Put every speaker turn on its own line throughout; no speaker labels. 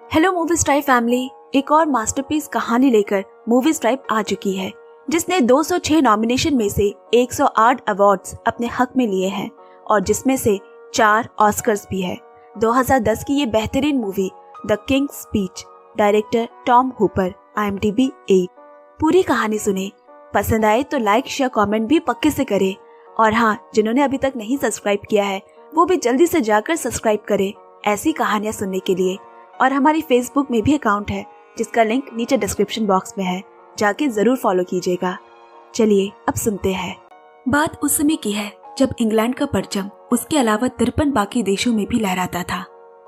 Hello movie stripe family, एक और masterpiece कहानी लेकर मूवी स्ट्राइप आ चुकी है, जिसने 206 नॉमिनेशन में से 108 अवार्ड्स अपने हक में लिए हैं और जिसमें से 4 ऑस्कर्स भी है। 2010 की ये बेहतरीन movie the Kings speech, director Tom Hooper, IMDb 8। पूरी कहानी सुने, पसंद आए तो लाइक शेयर कमेंट भी पक्के से करें और हाँ, जिन्होंने अभी तक नहीं सब्सक्राइब किया है वो भी जल्दी से जाकर सब्सक्राइब करें ऐसी कहानियां सुनने के लिए। और हमारी फेसबुक में भी अकाउंट है जिसका लिंक नीचे डिस्क्रिप्शन बॉक्स में है, जाके जरूर फॉलो कीजिएगा। चलिए अब सुनते हैं। बात उस समय की है जब इंग्लैंड का परचम उसके अलावा 53 बाकी देशों में भी लहराता था।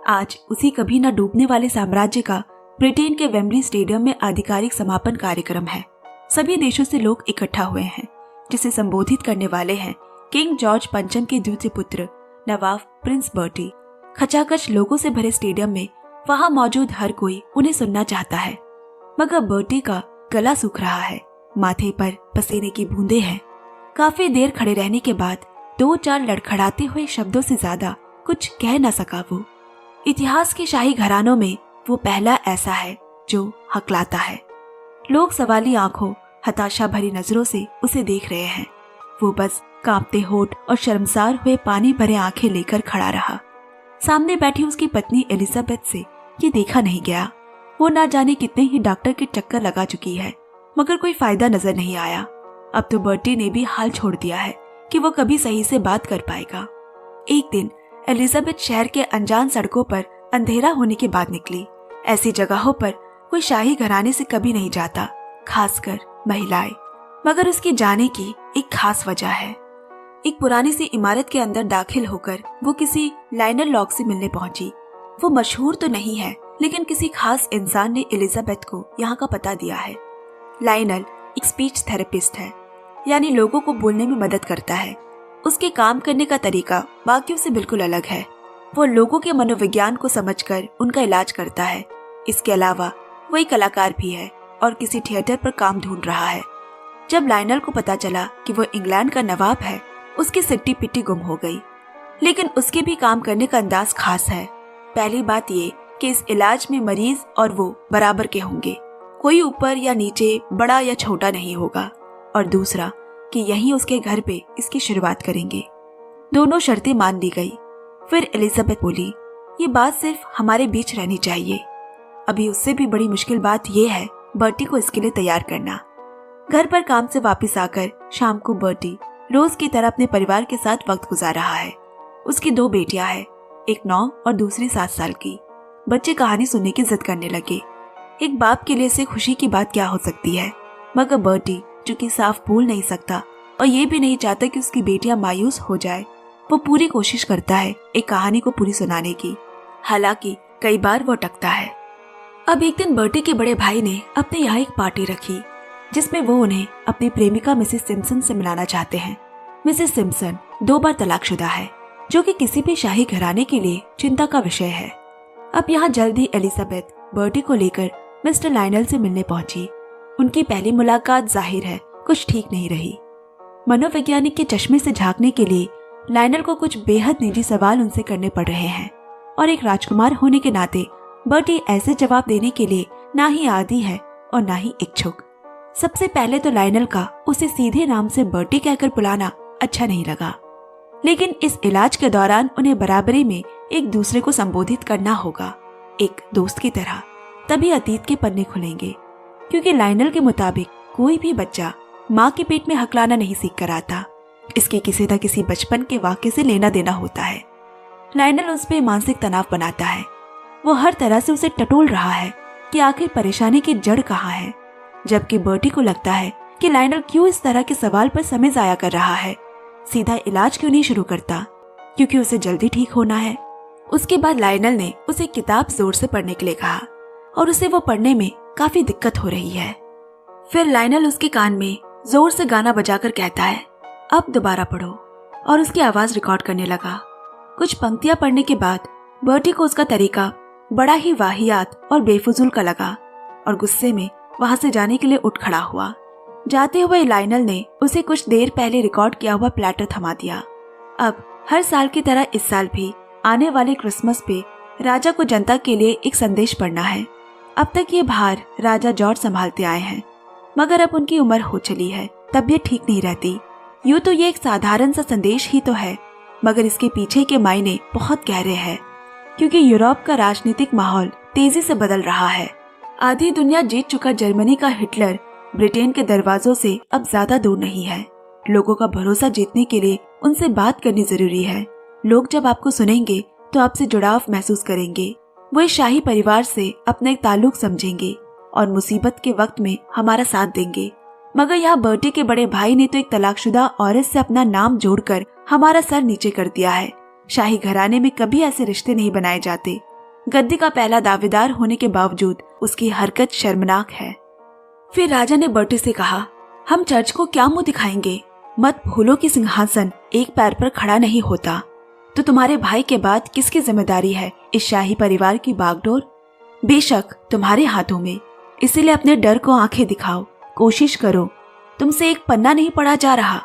आज उसी कभी न डूबने वाले साम्राज्य का ब्रिटेन के वेम्बली स्टेडियम में आधिकारिक समापन कार्यक्रम है। सभी देशों से लोग इकट्ठा हुए हैं, जिसे संबोधित करने वाले हैं किंग जॉर्ज पंचम के द्वितीय पुत्र नवाब प्रिंस बर्टी। खचाखच लोगों से भरे स्टेडियम में वहां मौजूद हर कोई उन्हें सुनना चाहता है, मगर बर्टी का गला सूख रहा है, माथे पर पसीने की बूंदें हैं। काफी देर खड़े रहने के बाद 2-4 लड़खड़ाते हुए शब्दों से ज्यादा कुछ कह न सका वो। इतिहास के शाही घरानों में वो पहला ऐसा है जो हकलाता है। लोग सवाली आंखों, हताशा भरी नजरों से उसे देख रहे हैं। वो बस कांपते होठ और शर्मसार हुए पानी भरे आंखें लेकर खड़ा रहा। सामने बैठी उसकी पत्नी एलिजाबेथ से ये देखा नहीं गया। वो ना जाने कितने ही डॉक्टर के चक्कर लगा चुकी है, मगर कोई फायदा नजर नहीं आया। अब तो बर्टी ने भी हाल छोड़ दिया है कि वो कभी सही से बात कर पाएगा। एक दिन एलिजाबेथ शहर के अनजान सड़कों पर अंधेरा होने के बाद निकली। ऐसी जगहों पर कोई शाही घराने से कभी नहीं जाता, खासकर महिलाएं। मगर उसके जाने की एक खास वजह है। एक पुरानी सी इमारत के अंदर दाखिल होकर वो किसी लाइनल लॉग से मिलने पहुंची। वो मशहूर तो नहीं है, लेकिन किसी खास इंसान ने एलिजाबेथ को यहाँ का पता दिया है। लाइनल एक स्पीच थेरेपिस्ट है, यानी लोगों को बोलने में मदद करता है। उसके काम करने का तरीका बाकियों से बिल्कुल अलग है। वो लोगों के मनोविज्ञान को समझकर उनका इलाज करता है। इसके अलावा वो एक कलाकार भी है और किसी थिएटर पर काम ढूंढ रहा है। जब लाइनल को पता चला कि वो इंग्लैंड का नवाब है, उसकी सिट्टी पिट्टी गुम हो गई। लेकिन उसके भी काम करने का अंदाज खास है। पहली बात ये कि इस इलाज में मरीज और वो बराबर के होंगे, कोई ऊपर या नीचे, बड़ा या छोटा नहीं होगा। और दूसरा कि यहीं उसके घर पे इसकी शुरुआत करेंगे। दोनों शर्तें मान ली गई। फिर एलिजाबेथ बोली, ये बात सिर्फ हमारे बीच रहनी चाहिए। अभी उससे भी बड़ी मुश्किल बात ये है बर्टी को इसके लिए तैयार करना। घर पर काम से वापस आकर शाम को बर्टी रोज की तरह अपने परिवार के साथ वक्त गुजार रहा है। उसकी 2 बेटियां हैं, एक 9 और दूसरी 7 साल की। बच्चे कहानी सुनने की जिद करने लगे। एक बाप के लिए से खुशी की बात क्या हो सकती है, मगर बर्टी जो कि साफ बोल नहीं सकता और ये भी नहीं चाहता कि उसकी बेटियां मायूस हो जाए, वो पूरी कोशिश करता है एक कहानी को पूरी सुनाने की। हालांकि कई बार वो अटकता है। अब एक दिन बर्टी के बड़े भाई ने अपने यहाँ एक पार्टी रखी, जिसमें वो उन्हें अपनी प्रेमिका मिसेस सिम्पसन से मिलाना चाहते हैं। मिसेस सिम्पसन 2 बार तलाकशुदा है, जो कि किसी भी शाही घराने के लिए चिंता का विषय है। अब यहाँ जल्दी एलिजाबेथ बर्टी को लेकर मिस्टर लाइनल से मिलने पहुंची। उनकी पहली मुलाकात जाहिर है कुछ ठीक नहीं रही। मनोवैज्ञानिक के चश्मे से झांकने के लिए लाइनल को कुछ बेहद निजी सवाल उनसे करने पड़ रहे हैं और एक राजकुमार होने के नाते बर्टी ऐसे जवाब देने के लिए ना ही आदी है और ना ही इच्छुक। सबसे पहले तो लाइनल का उसे सीधे नाम से बर्टी कहकर बुलाना अच्छा नहीं लगा, लेकिन इस इलाज के दौरान उन्हें बराबरी में एक दूसरे को संबोधित करना होगा, एक दोस्त की तरह। तभी अतीत के पन्ने खुलेंगे, क्योंकि लाइनल के मुताबिक कोई भी बच्चा माँ के पेट में हकलाना नहीं सीख कर आता। इसके किसी न किसी बचपन के वाक्य से लेना देना होता है। लाइनल उस पर मानसिक तनाव बनाता है। वो हर तरह से उसे टटोल रहा है कि आखिर परेशानी की जड़ कहाँ है, जबकि बर्टी को लगता है कि लाइनल क्यों इस तरह के सवाल पर समय जाया कर रहा है। सीधा इलाज क्यों नहीं शुरू करता, क्योंकि उसे जल्दी ठीक होना है। उसके बाद लाइनल ने उसे किताब जोर से पढ़ने के लिए कहा और उसे वो पढ़ने में काफी दिक्कत हो रही है। फिर लाइनल उसके कान में जोर से गाना बजाकर कहता है, अब दोबारा पढ़ो, और उसकी आवाज रिकॉर्ड करने लगा। कुछ पंक्तियां पढ़ने के बाद बर्टी को उसका तरीका बड़ा ही वाहियात और बेफुजूल का लगा और गुस्से में वहां से जाने के लिए उठ खड़ा हुआ। जाते हुए लाइनल ने उसे कुछ देर पहले रिकॉर्ड किया हुआ प्लेटर थमा दिया। अब हर साल की तरह इस साल भी आने वाले क्रिसमस पे राजा को जनता के लिए एक संदेश पढ़ना है। अब तक ये भार राजा जॉर्ज संभालते आए हैं, मगर अब उनकी उम्र हो चली है, तबीयत ठीक नहीं रहती। यूँ तो ये एक साधारण सा संदेश ही तो है, मगर इसके पीछे के मायने बहुत गहरे हैं, क्योंकि यूरोप का राजनीतिक माहौल तेजी से बदल रहा है। आधी दुनिया जीत चुका जर्मनी का हिटलर ब्रिटेन के दरवाजों से अब ज्यादा दूर नहीं है। लोगों का भरोसा जीतने के लिए उनसे बात करनी जरूरी है। लोग जब आपको सुनेंगे तो आपसे जुड़ाव महसूस करेंगे। वो इस शाही परिवार से अपना एक ताल्लुक समझेंगे और मुसीबत के वक्त में हमारा साथ देंगे। मगर यहाँ बर्टी के बड़े भाई ने तो एक तलाकशुदा औरत से अपना नाम जोड़कर हमारा सर नीचे कर दिया है। शाही घराने में कभी ऐसे रिश्ते नहीं बनाए जाते। गद्दी का पहला दावेदार होने के बावजूद उसकी हरकत शर्मनाक है। फिर राजा ने बर्टी से कहा, हम चर्च को क्या मुंह दिखाएंगे? मत भूलो कि सिंहासन एक पैर पर खड़ा नहीं होता। तो तुम्हारे भाई के बाद किसकी जिम्मेदारी है इस शाही परिवार की बागडोर? बेशक तुम्हारे हाथों में। इसीलिए अपने डर को आंखें दिखाओ, कोशिश करो। तुमसे एक पन्ना नहीं पढ़ा जा रहा।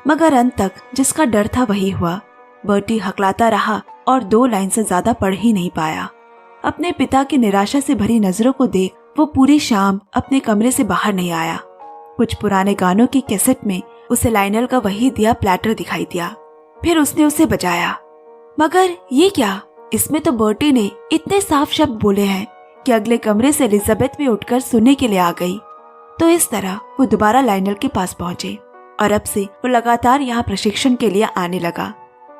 मगर अंत तक जिसका डर था वही हुआ। बर्टी हकलाता रहा और 2 लाइन से ज्यादा पढ़ ही नहीं पाया। अपने पिता की निराशा से भरी नजरों को देख वो पूरी शाम अपने कमरे से बाहर नहीं आया। कुछ पुराने गानों की कैसेट में उसे लाइनल का वही दिया प्लेटर दिखाई दिया। फिर उसने उसे बजाया। मगर ये क्या? इसमें तो बर्टी ने इतने साफ शब्द बोले हैं कि अगले कमरे से एलिजाबेथ भी उठकर सुनने के लिए आ गई। तो इस तरह वो दोबारा लाइनल के पास पहुंचे और अब से वो लगातार यहाँ प्रशिक्षण के लिए आने लगा।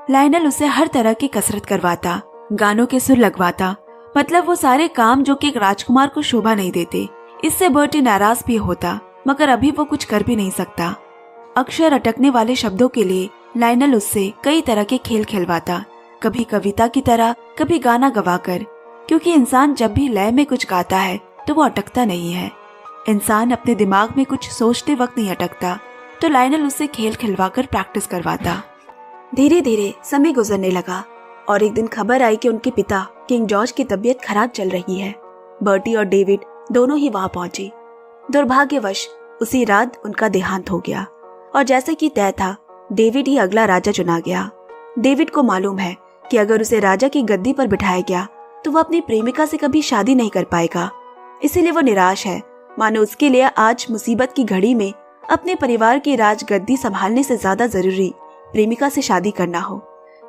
लाइनल उसे हर तरह की कसरत करवाता, गानों के सुर लगवाता, मतलब वो सारे काम जो कि एक राजकुमार को शोभा नहीं देते। इससे बर्टी नाराज भी होता, मगर अभी वो कुछ कर भी नहीं सकता। अक्षर अटकने वाले शब्दों के लिए लाइनल उससे कई तरह के खेल खिलवाता, कभी कविता की तरह, कभी गाना गवाकर, क्योंकि इंसान जब भी लय में कुछ गाता है तो वो अटकता नहीं है। इंसान अपने दिमाग में कुछ सोचते वक्त नहीं अटकता, तो लाइनल उससे खेल खिलवाकर प्रैक्टिस करवाता। धीरे धीरे समय गुजरने लगा और एक दिन खबर आई कि उनके पिता किंग जॉर्ज की तबीयत खराब चल रही है। बर्टी और डेविड दोनों ही वहां पहुंचे। दुर्भाग्यवश उसी रात उनका देहांत हो गया और जैसे कि तय था, डेविड ही अगला राजा चुना गया। डेविड को मालूम है कि अगर उसे राजा की गद्दी पर बिठाया गया तो वो अपनी प्रेमिका से कभी शादी नहीं कर पाएगा। इसीलिए वो निराश है, मानो उसके लिए आज मुसीबत की घड़ी में अपने परिवार की राजगद्दी संभालने से ज्यादा जरूरी प्रेमिका से शादी करना हो।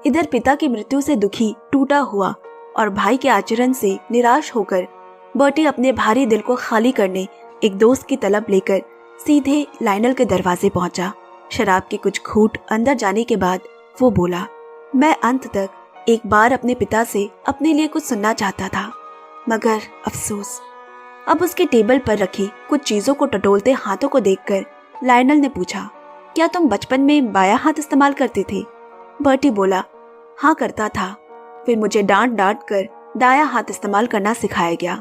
इधर पिता की मृत्यु से दुखी, टूटा हुआ और भाई के आचरण से निराश होकर बर्टी अपने भारी दिल को खाली करने एक दोस्त की तलब लेकर सीधे लाइनल के दरवाजे पहुंचा। शराब के कुछ घूंट अंदर जाने के बाद वो बोला, मैं अंत तक एक बार अपने पिता से अपने लिए कुछ सुनना चाहता था, मगर अफसोस। अब उसके टेबल पर रखी कुछ चीजों को टटोलते हाथों को देखकर लाइनल ने पूछा, क्या तुम बचपन में बायां हाथ इस्तेमाल करते थे? बर्टी बोला, हाँ करता था। फिर मुझे डांट डांट कर दायां हाथ इस्तेमाल करना सिखाया गया।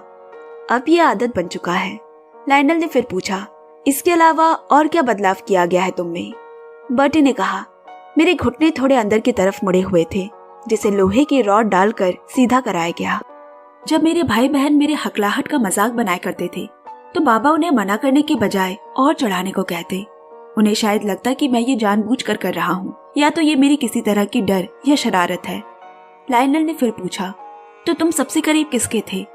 अब ये आदत बन चुका है। लाइनल ने फिर पूछा, इसके अलावा और क्या बदलाव किया गया है तुम में? बर्टी ने कहा, मेरे घुटने थोड़े अंदर की तरफ मुड़े हुए थे, जिसे लोहे की रॉड डालकर सीधा कराया गया। जब मेरे भाई बहन मेरे हकलाहट का मजाक बनाया करते थे तो बाबा उन्हें मना करने के बजाय और चढ़ाने को कहते। उन्हें शायद लगता कि मैं ये जानबूझकर कर रहा हूँ, या तो ये मेरी किसी तरह की डर या शरारत है। लाइनल ने फिर पूछा, तो तुम सबसे करीब किसके थे?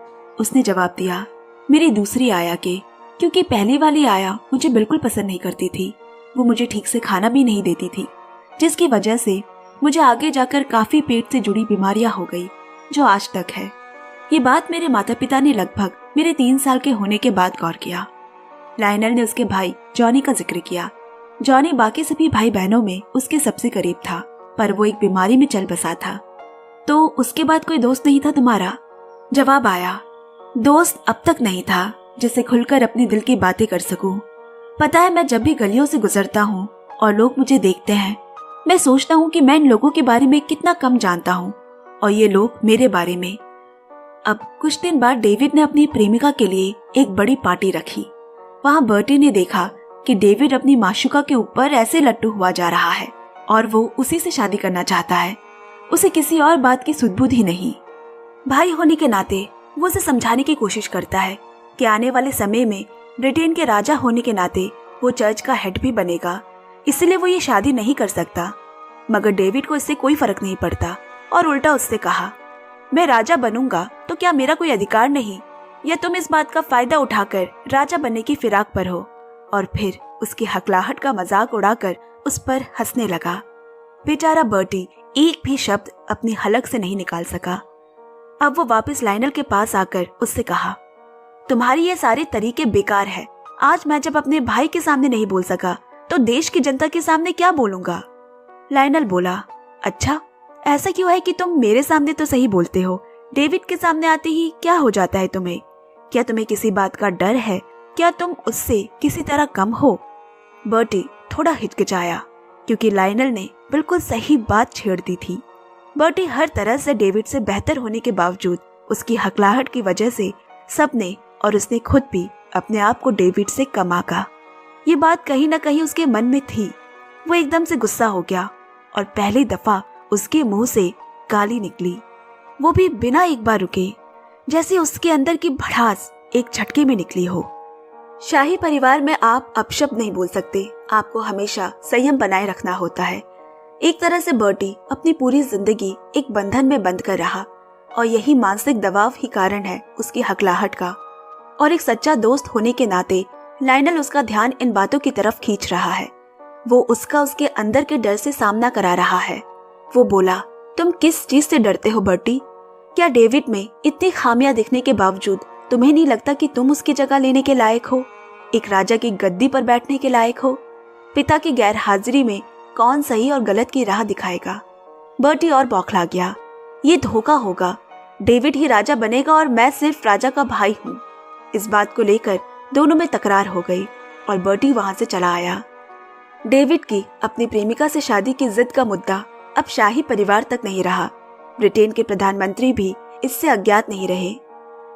उसने जवाब दिया, मेरी दूसरी आया के, क्योंकि पहली वाली आया मुझे बिल्कुल पसंद नहीं करती थी। वो मुझे ठीक से खाना भी नहीं देती थी, जिसकी वजह से मुझे आगे जाकर काफी पेट से जुड़ी बीमारियां हो गई, जो आज तक है। ये बात मेरे माता पिता ने लगभग मेरे 3 साल के होने के बाद गौर किया। लाइनल ने उसके भाई जॉनी का जिक्र किया। जॉनी बाकी सभी भाई बहनों में उसके सबसे करीब था, पर वो एक बीमारी में चल बसा था। तो उसके बाद कोई दोस्त नहीं था तुम्हारा? जवाब आया, दोस्त अब तक नहीं था जिससे खुलकर अपनी दिल की बातें कर सकूं। पता है, मैं जब भी गलियों से गुजरता हूँ और लोग मुझे देखते हैं, मैं सोचता हूँ कि मैं इन लोगों के बारे में कितना कम जानता हूँ और ये लोग मेरे बारे में। अब कुछ दिन बाद डेविड ने अपनी प्रेमिका के लिए एक बड़ी पार्टी रखी। वहाँ बर्टी ने देखा कि डेविड अपनी माशुका के ऊपर ऐसे लट्टू हुआ जा रहा है और वो उसी से शादी करना चाहता है। उसे किसी और बात की सुध-बुध ही नहीं। भाई होने के नाते वो उसे समझाने की कोशिश करता है कि आने वाले समय में ब्रिटेन के राजा होने के नाते वो चर्च का हेड भी बनेगा, इसलिए वो ये शादी नहीं कर सकता। मगर डेविड को इससे कोई फर्क नहीं पड़ता और उल्टा उससे कहा, मैं राजा बनूंगा तो क्या मेरा कोई अधिकार नहीं, या तुम इस बात का फायदा उठाकर राजा बनने की फिराक पर हो? और फिर उसकी हकलाहट का मजाक उड़ाकर उस पर हंसने लगा। बेचारा बर्टी एक भी शब्द अपनी हलक से नहीं निकाल सका। अब वो वापस लायनल के पास आकर उससे कहा, तुम्हारी ये सारे तरीके बेकार है। आज मैं जब अपने भाई के सामने नहीं बोल सका तो देश की जनता के सामने क्या बोलूंगा? लायनल बोला, अच्छा ऐसा क्यों है कि तुम मेरे सामने तो सही बोलते हो, डेविड के सामने आते ही क्या हो जाता है तुम्हें? क्या तुम्हें किसी बात का डर है? क्या तुम उससे किसी तरह कम हो? बर्टी थोड़ा हिचकिचाया क्योंकि लायनल ने बिल्कुल सही बात छेड़ दी थी। बर्टी हर तरह से डेविड से बेहतर होने के बावजूद उसकी हकलाहट की वजह से सबने और उसने खुद भी अपने आप को डेविड से कम आंका। ये बात कहीं न कहीं उसके मन में थी। वो एकदम से गुस्सा हो गया और पहली दफा उसके मुंह से गाली निकली, वो भी बिना एक बार रुके, जैसे उसके अंदर की भड़ास एक झटके में निकली हो। शाही परिवार में आप अपशब्द नहीं बोल सकते, आपको हमेशा संयम बनाए रखना होता है। एक तरह से बर्टी अपनी पूरी जिंदगी एक बंधन में बंद कर रहा और यही मानसिक दबाव ही कारण है उसकी हकलाहट का। और एक सच्चा दोस्त होने के नाते लायनल उसका ध्यान इन बातों की तरफ खींच रहा है। वो उसका उसके अंदर के डर से सामना करा रहा है। वो बोला, तुम किस चीज से डरते हो बर्टी? क्या डेविड में इतनी खामियां दिखने के बावजूद तुम्हें नहीं लगता कि तुम उसकी जगह लेने के लायक हो, एक राजा की गद्दी पर बैठने के लायक हो? पिता की गैर हाजिरी में कौन सही और गलत की राह दिखाएगा? बर्टी और बौखला गया। ये धोखा होगा, डेविड ही राजा बनेगा और मैं सिर्फ राजा का भाई हूँ। इस बात को लेकर दोनों में तकरार हो गई और बर्टी वहां से चला आया। डेविड की अपनी प्रेमिका से शादी की जिद का मुद्दा अब शाही परिवार तक नहीं रहा। ब्रिटेन के प्रधानमंत्री भी इससे अज्ञात नहीं रहे।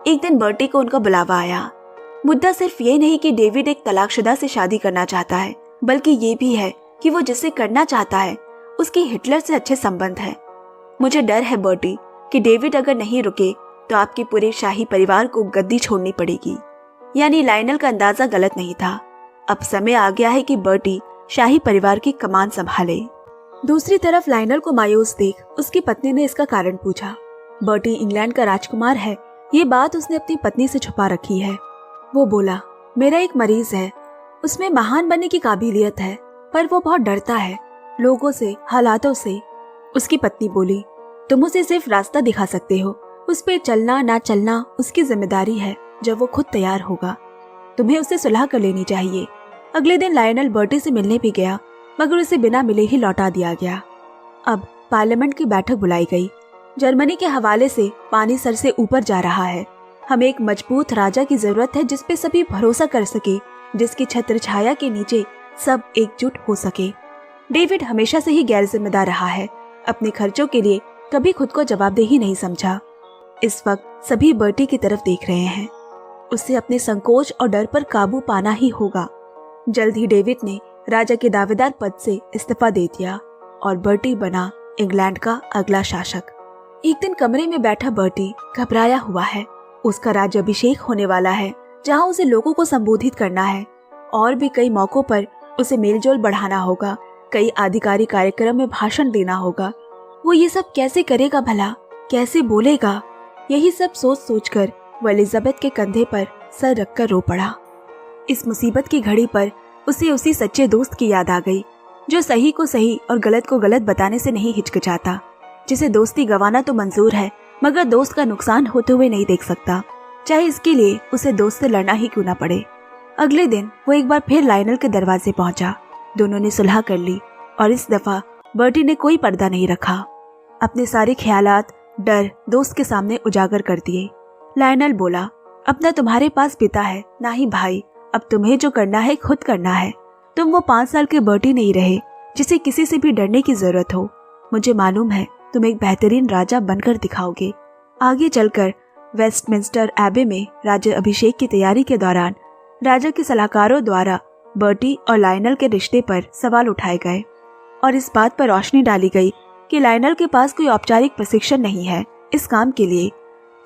एक दिन बर्टी को उनका बुलावा आया। मुद्दा सिर्फ ये नहीं कि डेविड एक तलाकशुदा से शादी करना चाहता है, बल्कि ये भी है कि वो जिसे करना चाहता है उसके हिटलर से अच्छे संबंध है। मुझे डर है बर्टी कि डेविड अगर नहीं रुके तो आपके पूरे शाही परिवार को गद्दी छोड़नी पड़ेगी। यानी लायनल का अंदाजा गलत नहीं था। अब समय आ गया है कि बर्टी शाही परिवार की कमान संभाले। दूसरी तरफ लायनल को मायूस देख उसकी पत्नी ने इसका कारण पूछा। बर्टी इंग्लैंड का राजकुमार है, ये बात उसने अपनी पत्नी से छुपा रखी है। वो बोला, मेरा एक मरीज है, उसमें महान बनने की काबिलियत है, पर वो बहुत डरता है लोगों से, हालातों से। उसकी पत्नी बोली, तुम उसे सिर्फ रास्ता दिखा सकते हो, उस पे चलना ना चलना उसकी जिम्मेदारी है। जब वो खुद तैयार होगा तुम्हें उससे सुलह कर लेनी चाहिए। अगले दिन लायनल बर्टी से मिलने भी गया, मगर उसे बिना मिले ही लौटा दिया गया। अब पार्लियामेंट की बैठक बुलाई गई। जर्मनी के हवाले से पानी सर से ऊपर जा रहा है। हमें एक मजबूत राजा की जरूरत है जिस पे सभी भरोसा कर सके, जिसकी छत्र छाया के नीचे सब एकजुट हो सके। डेविड हमेशा से ही गैर जिम्मेदार रहा है, अपने खर्चों के लिए कभी खुद को जवाबदेही नहीं समझा। इस वक्त सभी बर्टी की तरफ देख रहे हैं। उसे अपने संकोच और डर पर काबू पाना ही होगा। जल्द ही डेविड ने राजा के दावेदार पद से इस्तीफा दे दिया और बर्टी बना इंग्लैंड का अगला शासक। एक दिन कमरे में बैठा बर्टी घबराया हुआ है। उसका राज्याभिषेक होने वाला है, जहां उसे लोगों को संबोधित करना है और भी कई मौकों पर उसे मेलजोल बढ़ाना होगा, कई आधिकारिक कार्यक्रम में भाषण देना होगा। वो ये सब कैसे करेगा भला, कैसे बोलेगा? यही सब सोच सोचकर वो एलिजाबेथ के कंधे पर सर रखकर रो पड़ा। इस मुसीबत की घड़ी पर उसे उसी सच्चे दोस्त की याद आ गई, जो सही को सही और गलत को गलत बताने से नहीं हिचकिचाता, जिसे दोस्ती गंवाना तो मंजूर है मगर दोस्त का नुकसान होते हुए नहीं देख सकता, चाहे इसके लिए उसे दोस्त से लड़ना ही क्यों ना पड़े। अगले दिन वो एक बार फिर लायनल के दरवाजे पहुंचा। दोनों ने सुलह कर ली और इस दफा बर्टी ने कोई पर्दा नहीं रखा। अपने सारे ख्यालात, डर दोस्त के सामने उजागर कर दिए। लायनल बोला, अब ना तुम्हारे पास पिता है ना ही भाई, अब तुम्हें जो करना है खुद करना है। तुम वो 5 साल के बर्टी नहीं रहे जिसे किसी से भी डरने की जरूरत हो। मुझे मालूम है तुम एक बेहतरीन राजा बनकर दिखाओगे। आगे चलकर वेस्टमिंस्टर एबे में राज्य अभिषेक की तैयारी के दौरान राजा के सलाहकारों द्वारा बर्टी और लायनल के रिश्ते पर सवाल उठाए गए और इस बात पर रोशनी डाली गई कि लायनल के पास कोई औपचारिक प्रशिक्षण नहीं है इस काम के लिए,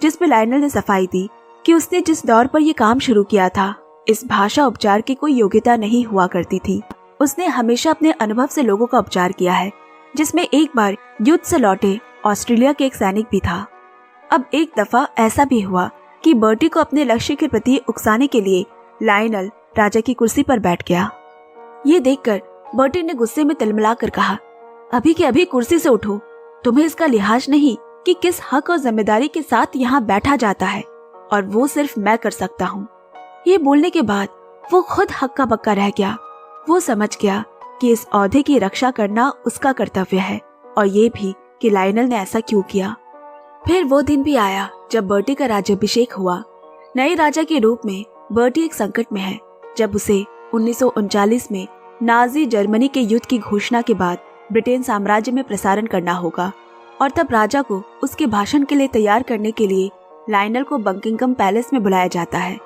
जिसमें लायनल ने सफाई दी कि उसने जिस दौर पर यह काम शुरू किया था, इस भाषा उपचार की कोई योग्यता नहीं हुआ करती थी। उसने हमेशा अपने अनुभव से लोगों का उपचार किया है, जिसमें एक बार युद्ध से लौटे ऑस्ट्रेलिया के एक सैनिक भी था। अब एक दफा ऐसा भी हुआ कि बर्टी को अपने लक्ष्य के प्रति उकसाने के लिए लायनल राजा की कुर्सी पर बैठ गया। ये देखकर बर्टी ने गुस्से में तिलमिलाकर कहा, अभी के अभी कुर्सी से उठो, तुम्हें इसका लिहाज नहीं कि किस हक और जिम्मेदारी के साथ यहाँ बैठा जाता है, और वो सिर्फ मैं कर सकता हूँ। ये बोलने के बाद वो खुद हक्का बक्का रह गया। वो समझ गया कि इस ओहदे की रक्षा करना उसका कर्तव्य है, और ये भी कि लायनल ने ऐसा क्यों किया। फिर वो दिन भी आया जब बर्टी का राज्याभिषेक हुआ। नए राजा के रूप में बर्टी एक संकट में है, जब उसे 1939 में नाजी जर्मनी के युद्ध की घोषणा के बाद ब्रिटेन साम्राज्य में प्रसारण करना होगा, और तब राजा को उसके भाषण के लिए तैयार करने के लिए लायनल को बकिंघम पैलेस में बुलाया जाता है।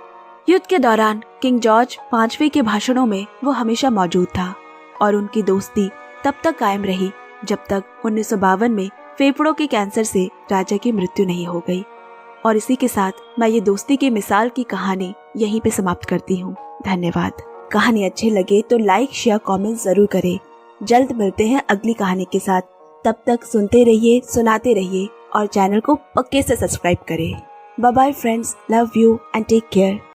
युद्ध के दौरान किंग जॉर्ज पांचवें के भाषणों में वो हमेशा मौजूद था, और उनकी दोस्ती तब तक कायम रही जब तक 1952 में फेफड़ों के कैंसर से राजा की मृत्यु नहीं हो गई। और इसी के साथ मैं ये दोस्ती की मिसाल की कहानी यहीं पे समाप्त करती हूँ। धन्यवाद। कहानी अच्छी लगे तो लाइक शेयर कमेंट जरूर करें। जल्द मिलते हैं अगली कहानी के साथ। तब तक सुनते रहिए, सुनाते रहिए, और चैनल को पक्के से सब्सक्राइब करें। Bye bye friends, love you and take care.